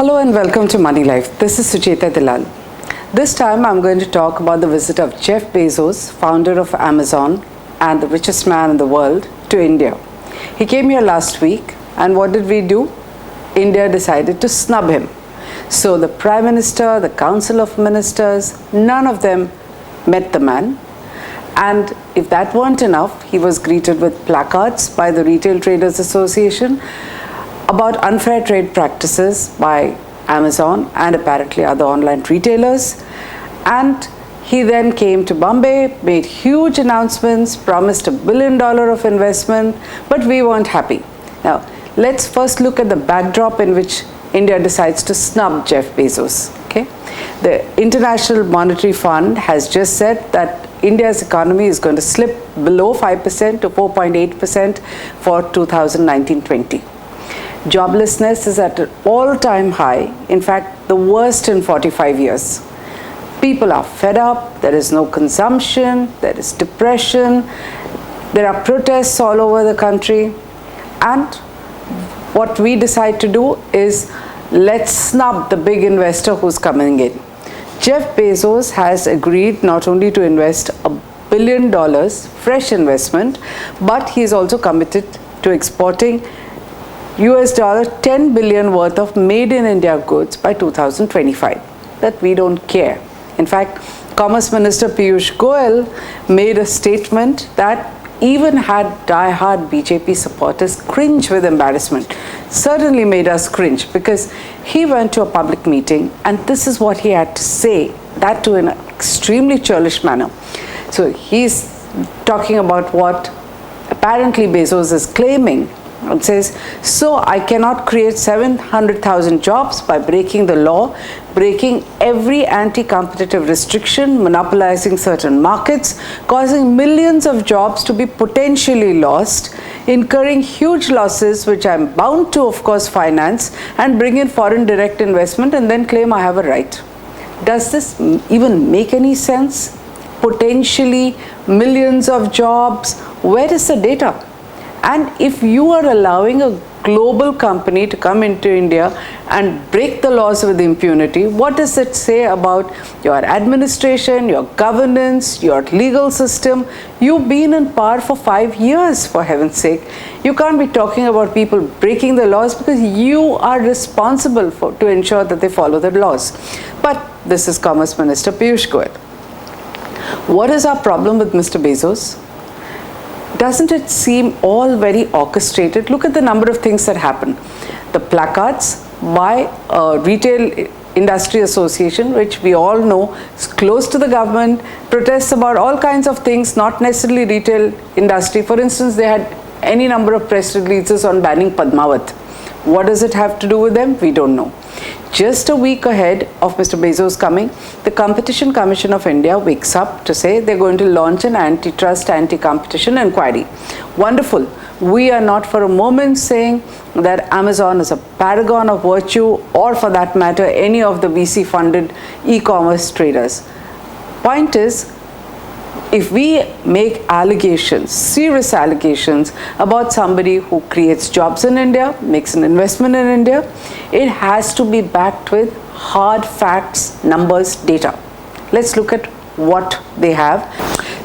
Hello and welcome to Moneylife. This is Sucheta Dalal. This time I'm going to talk about the visit of Jeff Bezos, founder of Amazon and the richest man in the world, to India. He came here last week, and what did we do? India decided to snub him. So the Prime Minister, the Council of Ministers, none of them met the man. And if that weren't enough, he was greeted with placards by the Retail Traders Association about unfair trade practices by Amazon and apparently other online retailers. And he then came to Bombay, made huge announcements, promised $1 billion of investment, but we weren't happy. Now, let's first look at the backdrop in which India decides to snub Jeff Bezos. Okay? The International Monetary Fund has just said that India's economy is going to slip below 5% to 4.8% for 2019-20. Joblessness is at an all-time high, in fact, the worst in 45 years. People are fed up, there is no consumption, there is depression, there are protests all over the country, and what we decide to do is let's snub the big investor who's coming in. Jeff Bezos has agreed not only to invest $1 billion, fresh investment, but he's also committed to exporting $10 billion worth of made in India goods by 2025. That we don't care. In fact, Commerce Minister Piyush Goyal made a statement that even had die-hard BJP supporters cringe with embarrassment. Certainly made us cringe, because he went to a public meeting and this is what he had to say, that too in an extremely churlish manner. So he's talking about what apparently Bezos is claiming. It says, so I cannot create 700,000 jobs by breaking the law, breaking every anti-competitive restriction, monopolizing certain markets, causing millions of jobs to be potentially lost, incurring huge losses which I'm bound to, of course, finance, and bring in foreign direct investment and then claim I have a right. Does this even make any sense? Potentially millions of jobs, where is the data? And if you are allowing a global company to come into India and break the laws with impunity, what does it say about your administration, your governance, your legal system? You've been in power for 5 years, for heaven's sake. You can't be talking about people breaking the laws, because you are responsible to ensure that they follow the laws. But this is Commerce Minister Piyush Goyal. What is our problem with Mr. Bezos? Doesn't it seem all very orchestrated? Look at the number of things that happen. The placards by a retail industry association, which we all know is close to the government, protests about all kinds of things, not necessarily retail industry. For instance, they had any number of press releases on banning Padmavat. What does it have to do with them? We don't know. Just a week ahead of Mr. Bezos coming, the Competition Commission of India wakes up to say they're going to launch an antitrust, anti-competition inquiry. Wonderful. We are not for a moment saying that Amazon is a paragon of virtue, or for that matter, any of the VC-funded e-commerce traders. Point is, if we make allegations, serious allegations about somebody who creates jobs in India, makes an investment in India, it has to be backed with hard facts, numbers, data. Let's look at what they have.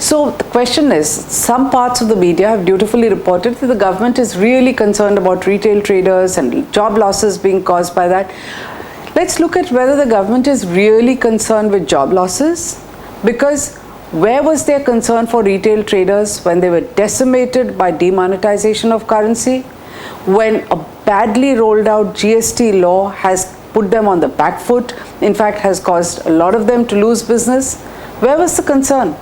So the question is, some parts of the media have dutifully reported that the government is really concerned about retail traders and job losses being caused by that. Let's look at whether the government is really concerned with job losses, because where was their concern for retail traders when they were decimated by demonetization of currency? When a badly rolled out GST law has put them on the back foot, in fact has caused a lot of them to lose business? Where was the concern?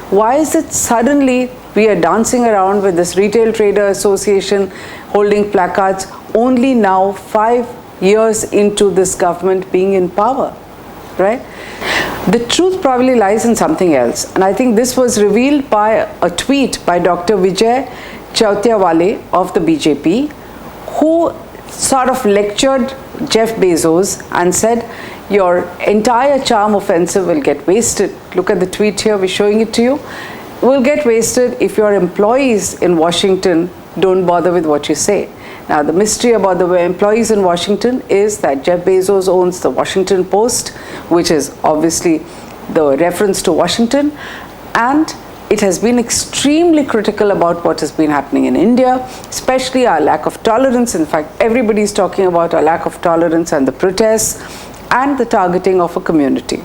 Why is it suddenly we are dancing around with this Retail Trader Association holding placards only now 5 years into this government being in power, right? The truth probably lies in something else, and I think this was revealed by a tweet by Dr. Vijay Chautiawale of the BJP, who sort of lectured Jeff Bezos and said, your entire charm offensive will get wasted. Look at the tweet here, we're showing it to you. Will get wasted if your employees in Washington don't bother with what you say. Now, the mystery about the employees in Washington is that Jeff Bezos owns the Washington Post, which is obviously the reference to Washington, and it has been extremely critical about what has been happening in India, especially our lack of tolerance. In fact, everybody is talking about our lack of tolerance and the protests and the targeting of a community.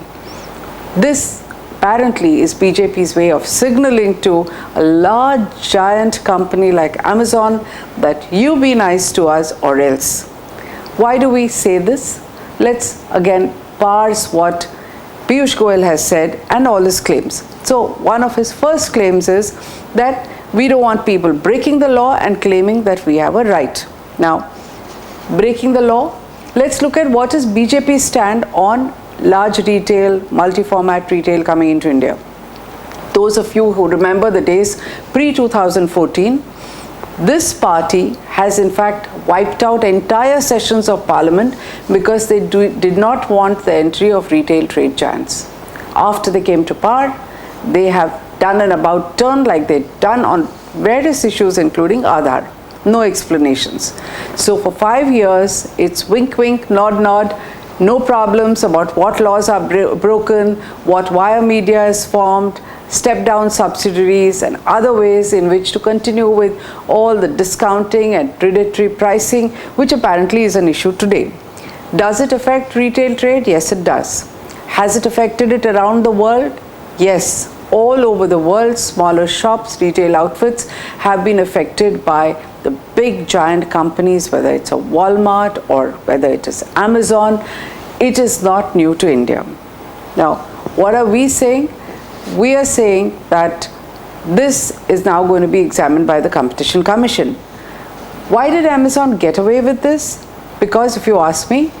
This apparently is BJP's way of signaling to a large giant company like Amazon that you be nice to us or else. Why do we say this? Let's again parse what Piyush Goyal has said and all his claims. So one of his first claims is that we don't want people breaking the law and claiming that we have a right. Now, breaking the law, let's look at what is BJP's stand on large retail, multi-format retail coming into India. Those of you who remember the days pre-2014, this party has in fact wiped out entire sessions of parliament because they did not want the entry of retail trade giants. After they came to power, they have done an about turn like they've done on various issues including Aadhaar. No explanations. So for 5 years, it's wink wink, nod nod, no problems about what laws are broken, what wire media is formed, step down subsidiaries and other ways in which to continue with all the discounting and predatory pricing, which apparently is an issue today. Does it affect retail trade? Yes, it does. Has it affected it around the world? Yes. All over the world, smaller shops, retail outfits have been affected by the big giant companies, whether it's a Walmart or whether it is Amazon. It is not new to India. Now, what are we saying? We are saying that this is now going to be examined by the Competition Commission. Why did Amazon get away with this? Because if you ask me,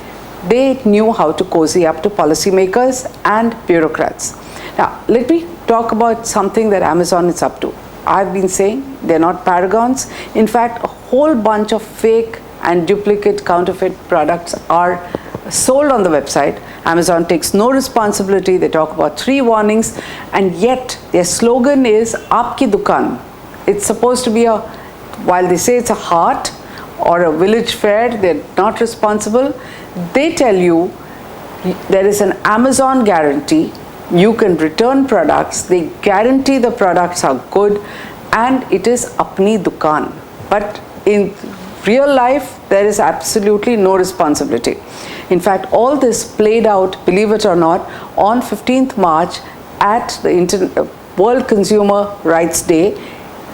they knew how to cozy up to policymakers and bureaucrats. Now, let me talk about something that Amazon is up to. I've been saying they're not paragons. In fact, a whole bunch of fake and duplicate counterfeit products are sold on the website. Amazon takes no responsibility. They talk about 3 warnings, and yet their slogan is Aapki Dukaan. It's supposed to be while they say it's a heart or a village fair, they're not responsible. They tell you there is an Amazon guarantee. You can return products, they guarantee the products are good, and it is apni dukaan. But in real life, there is absolutely no responsibility. In fact, all this played out, believe it or not, on 15th March at the World Consumer Rights Day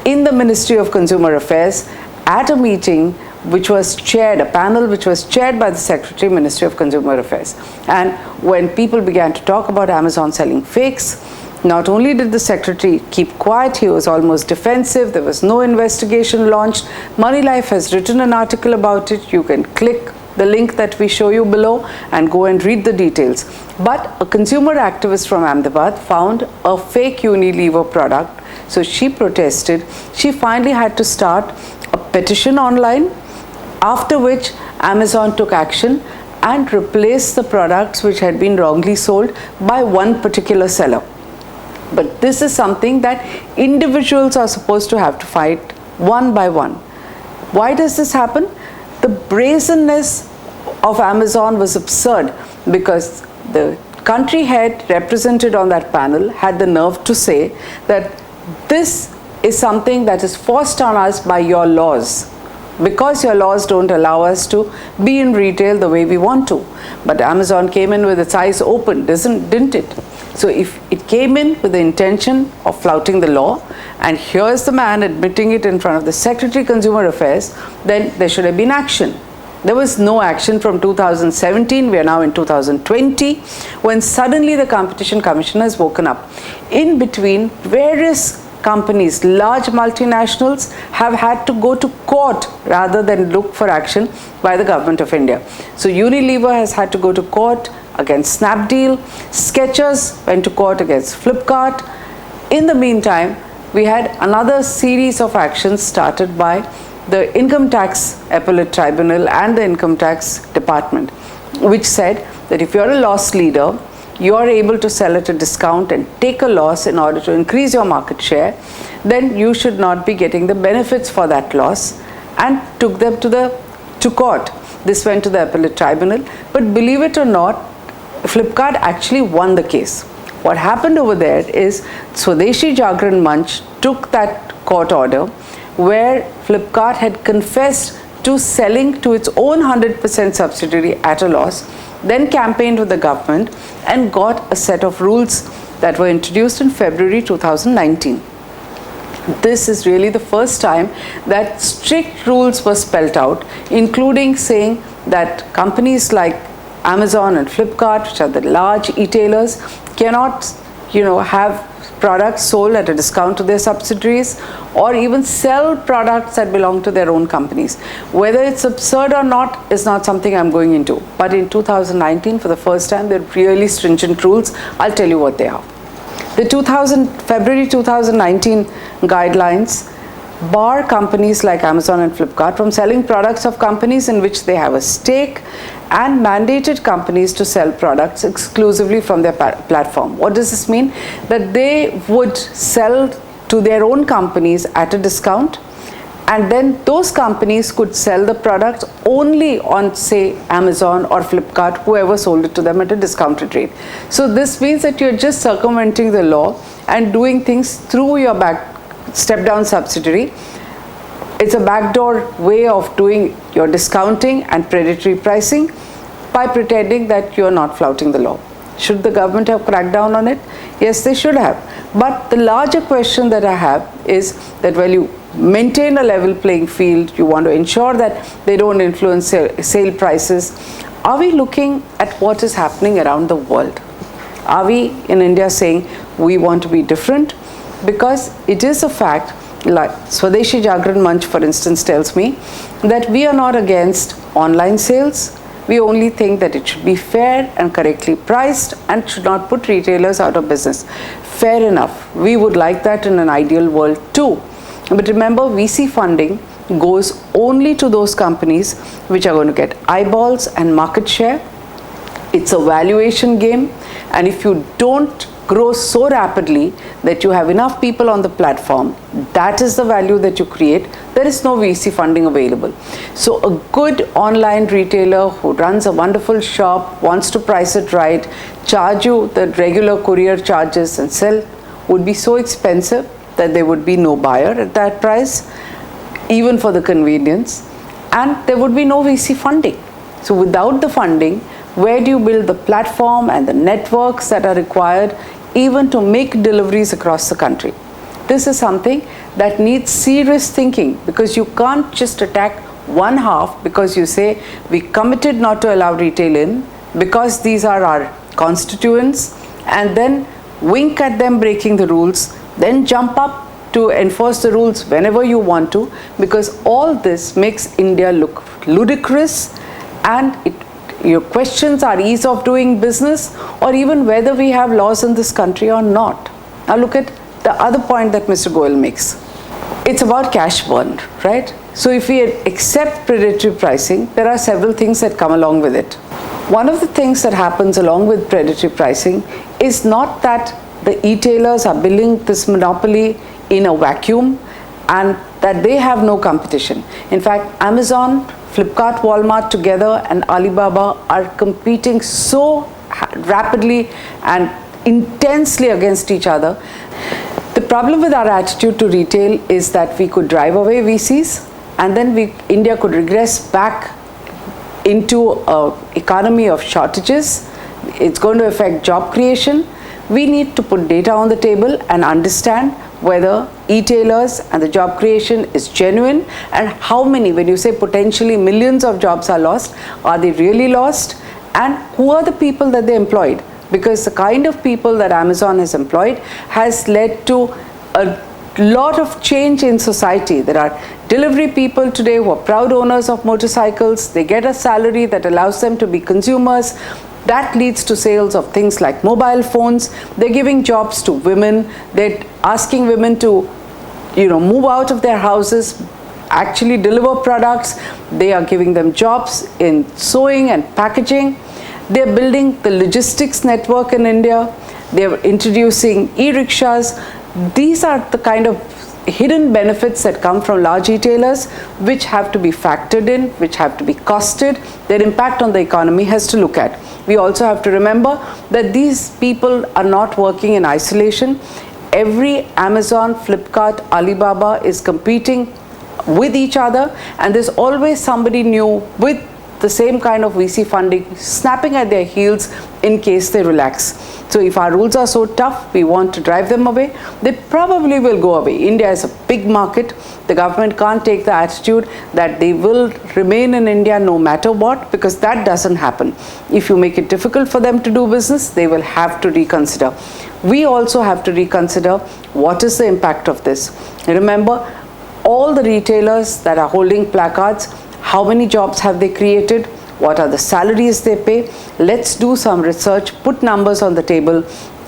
in the Ministry of Consumer Affairs at a meeting which was chaired, a panel which was chaired by the Secretary, Ministry of Consumer Affairs. And when people began to talk about Amazon selling fakes, not only did the Secretary keep quiet, he was almost defensive. There was no investigation launched. Moneylife has written an article about it. You can click the link that we show you below and go and read the details. But a consumer activist from Ahmedabad found a fake Unilever product. So she protested. She finally had to start a petition online, after which Amazon took action and replaced the products which had been wrongly sold by one particular seller. But this is something that individuals are supposed to have to fight one by one. Why does this happen? The brazenness of Amazon was absurd because the country head represented on that panel had the nerve to say that this is something that is forced on us by your laws, because your laws don't allow us to be in retail the way we want to. But Amazon came in with its eyes open, didn't it? So if it came in with the intention of flouting the law, and here's the man admitting it in front of the Secretary Consumer Affairs, then there should have been action. There was no action from 2017. We are now in 2020, when suddenly the Competition Commission has woken up. In between, various companies, large multinationals, have had to go to court rather than look for action by the government of India. So Unilever has had to go to court against Snubbed. Skechers went to court against Flipkart. In the meantime, we had another series of actions started by the Income Tax Appellate Tribunal and the Income Tax Department, which said that if you're a loss leader, you are able to sell at a discount and take a loss in order to increase your market share, then you should not be getting the benefits for that loss, and took them to court. This went to the appellate tribunal, but believe it or not, Flipkart actually won the case. What happened over there is Swadeshi Jagran Manch took that court order where Flipkart had confessed to selling to its own 100% subsidiary at a loss, then campaigned with the government and got a set of rules that were introduced in February 2019. This is really the first time that strict rules were spelled out, including saying that companies like Amazon and Flipkart, which are the large e-tailers, cannot, have products sold at a discount to their subsidiaries or even sell products that belong to their own companies. Whether it's absurd or not is not something I'm going into. But in 2019, for the first time, there are really stringent rules. I'll tell you what they are. The February 2019 guidelines bar companies like Amazon and Flipkart from selling products of companies in which they have a stake, and mandated companies to sell products exclusively from their platform. What does this mean? That they would sell to their own companies at a discount, and then those companies could sell the products only on, say, Amazon or Flipkart, whoever sold it to them at a discounted rate. So this means that you're just circumventing the law and doing things through your step-down subsidiary. It's a backdoor way of doing your discounting and predatory pricing by pretending that you're not flouting the law. Should the government have cracked down on it? Yes, they should have. But the larger question that I have is that while you maintain a level playing field, you want to ensure that they don't influence sale prices, are we looking at what is happening around the world? Are we in India saying we want to be different? Because it is a fact, like Swadeshi Jagran Manch, for instance, tells me that we are not against online sales. We only think that it should be fair and correctly priced and should not put retailers out of business. Fair enough. We would like that in an ideal world too. But remember, VC funding goes only to those companies which are going to get eyeballs and market share. It's a valuation game, and if you don't grow so rapidly that you have enough people on the platform, that is the value that you create. There is no VC funding available. So a good online retailer who runs a wonderful shop, wants to price it right, charge you the regular courier charges and sell, would be so expensive that there would be no buyer at that price, even for the convenience, and there would be no VC funding. So without the funding, where do you build the platform and the networks that are required even to make deliveries across the country? This is something that needs serious thinking, because you can't just attack one half because you say we committed not to allow retail in because these are our constituents, and then wink at them breaking the rules, then jump up to enforce the rules whenever you want to, because all this makes India look ludicrous, and your questions our ease of doing business or even whether we have laws in this country or not. Now look at the other point that Mr. Goel makes. It's about cash burn, right? So if we accept predatory pricing, there are several things that come along with it. One of the things that happens along with predatory pricing is not that the e-tailers are building this monopoly in a vacuum and that they have no competition. In fact, Amazon, Flipkart, Walmart together and Alibaba are competing so rapidly and intensely against each other. The problem with our attitude to retail is that we could drive away VCs, and then India could regress back into an economy of shortages. It's going to affect job creation. We need to put data on the table and understand whether e-tailers and the job creation is genuine, and how many, when you say potentially millions of jobs are lost, are they really lost, and who are the people that they employed? Because the kind of people that Amazon has employed has led to a lot of change in society. There are delivery people today who are proud owners of motorcycles. They get a salary that allows them to be consumers. That leads to sales of things like mobile phones. They're giving jobs to women. They're asking women to, move out of their houses, actually deliver products. They are giving them jobs in sewing and packaging. They're building the logistics network in India. They're introducing e-rickshaws. These are the kind of hidden benefits that come from large retailers, which have to be factored in, which have to be costed. Their impact on the economy has to look at. We also have to remember that these people are not working in isolation. Every Amazon, Flipkart, Alibaba is competing with each other, and there's always somebody new with the same kind of VC funding snapping at their heels in case they relax. So if our rules are so tough, we want to drive them away, they probably will go away. India is a big market. The government can't take the attitude that they will remain in India no matter what, because that doesn't happen. If you make it difficult for them to do business, they will have to reconsider. We also have to reconsider what is the impact of this. Remember, all the retailers that are holding placards, how many jobs have they created? What are the salaries they pay? Let's do some research, put numbers on the table,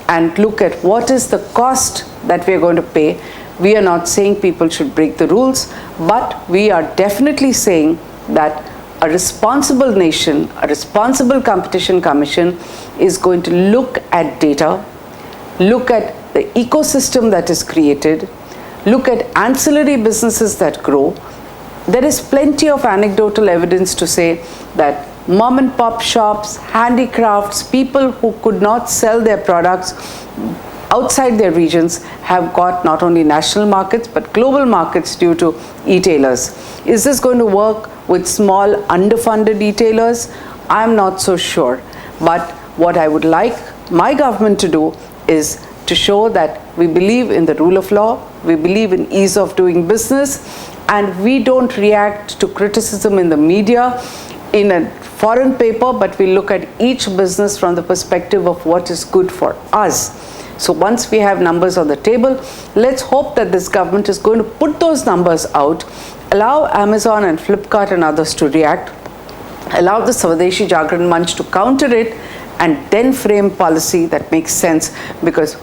and look at what is the cost that we are going to pay. We are not saying people should break the rules, but we are definitely saying that a responsible nation, a responsible competition commission is going to look at data, look at the ecosystem that is created, look at ancillary businesses that grow. There is plenty of anecdotal evidence to say that mom and pop shops, handicrafts, people who could not sell their products outside their regions have got not only national markets but global markets due to e-tailers. Is this going to work with small underfunded e-tailers? I'm not so sure. But what I would like my government to do is to show that we believe in the rule of law, we believe in ease of doing business, and we don't react to criticism in the media in a foreign paper, but we look at each business from the perspective of what is good for us. So once we have numbers on the table, let's hope that this government is going to put those numbers out, allow Amazon and Flipkart and others to react, allow the Swadeshi Jagran Manch to counter it, and then frame policy that makes sense, because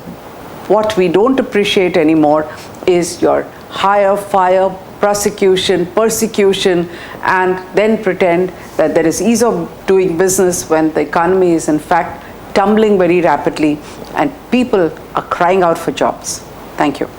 what we don't appreciate anymore is your hire, fire, prosecution, persecution, and then pretend that there is ease of doing business when the economy is in fact tumbling very rapidly and people are crying out for jobs. Thank you.